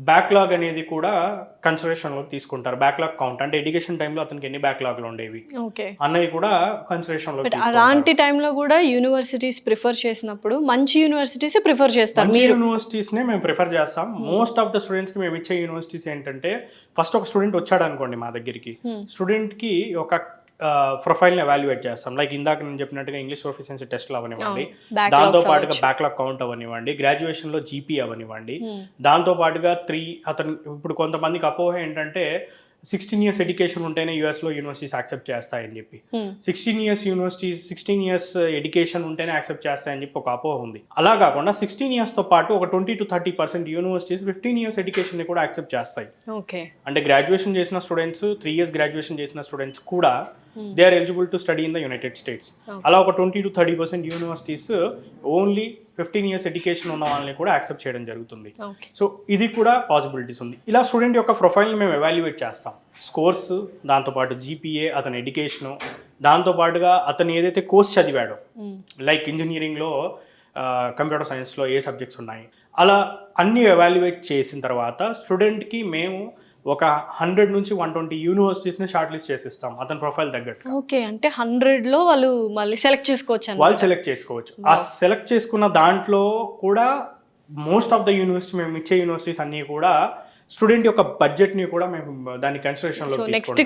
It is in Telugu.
బ్యాక్లాగ్ అనేది కూడా కన్సిడరేషన్లోకి తీసుకుంటారు. బ్యాక్లాగ్ కౌంట్ అంటే ఎడ్యుకేషన్ టైంలో అతనికి ఎన్ని బ్యాక్లాగ్లు ఉండేవి ఓకే. అన్నవి కూడా కన్సిడరేషన్లోకి బట్ తీసుకుంటారు. అలాంటి టైంలో కూడా యూనివర్సిటీస్ ప్రిఫర్ చేసినప్పుడు మంచి యూనివర్సిటీస్ ప్రిఫర్ చేస్తారు మంచి మీరు. యూనివర్సిటీస్నే మేము ప్రిఫర్ చేస్తాం. మోస్ట్ ఆఫ్ ద స్టూడెంట్స్కి మేము ఇచ్చే యూనివర్సిటీస్ ఏంటంటే, ఫస్ట్ ఒక స్టూడెంట్ వచ్చాడు అనుకోండి మా దగ్గరికి, స్టూడెంట్కి ఒక ప్రొఫైల్ని ఎవాల్యుయేట్ చేస్తాం. లైక్ ఇందాక నేను చెప్పినట్టుగా ఇంగ్లీష్ ప్రొఫిషియన్సీ టెస్ట్లు అవనివ్వండి, దాంతో పాటుగా బ్యాక్లాగ్ కౌంట్ అవనివ్వండి, గ్రాడ్యుయేషన్లో జీపీ అవనివ్వండి, దాంతో పాటుగా అతను ఇప్పుడు కొంతమందికి అపోహ ఏంటంటే 16 years ఎడ్యుకేషన్ ఉంటేనే యూఎస్లో యూనివర్సిటీస్ యాక్సెప్ట్ చేస్తాయని చెప్పి, 16 years ఎడ్యుకేషన్ ఉంటేనే యాక్సెప్ట్ చేస్తాయని చెప్పి ఒక అపోహ ఉంది. అలా కాకుండా 16 yearsతో పాటు ఒక 20 to 30% యూనివర్సిటీస్ 15 years ఎడ్యుకేషన్ని కూడా యాక్సెప్ట్ చేస్తాయి. ఓకే. అంటే గ్రాడ్యుయేషన్ చేసిన స్టూడెంట్స్, 3 years గ్రాడ్యుయేషన్ చేసిన స్టూడెంట్స్ కూడా they are eligible to study in the United States. అలా ఒక 20 to 30% universities only 15 years education ఉన్న వాళ్ళని కూడా యాక్సెప్ట్ చేయడం జరుగుతుంది. సో ఇది కూడా పాసిబిలిటీస్ ఉంది. ఇలా స్టూడెంట్ యొక్క ప్రొఫైల్ని మేము ఎవాల్యుయేట్ చేస్తాం. స్కోర్స్, దాంతోపాటు జీపీఏ, అతని ఎడ్యుకేషను, దాంతోపాటుగా అతను ఏదైతే కోర్స్ చదివాడో, లైక్ ఇంజనీరింగ్లో కంప్యూటర్ సైన్స్లో ఏ సబ్జెక్ట్స్ ఉన్నాయి, అలా అన్నీ ఎవాల్యుయేట్ చేసిన తర్వాత స్టూడెంట్కి మేము ఒక 100 నుంచి 120 యూనివర్సిటీస్ని షార్ట్ లిస్ట్ చేసిస్తాం అతని ప్రొఫైల్ తగ్గట్టు. ఓకే. అంటే 100లో వాళ్ళు మళ్ళీ సెలెక్ట్ చేసుకోవచ్చు. వాళ్ళు సెలెక్ట్ చేసుకోవచ్చు. ఆ సెలెక్ట్ చేసుకున్న దాంట్లో కూడా మోస్ట్ ఆఫ్ ద యూనివర్సిటీ, మేము ఇచ్చే యూనివర్సిటీస్ అన్నీ కూడా స్టూడెంట్ యొక్క బడ్జెట్ని కూడా మేము దాన్ని కన్సిడరేషన్లో తీసుకుంటాం. నెక్స్ట్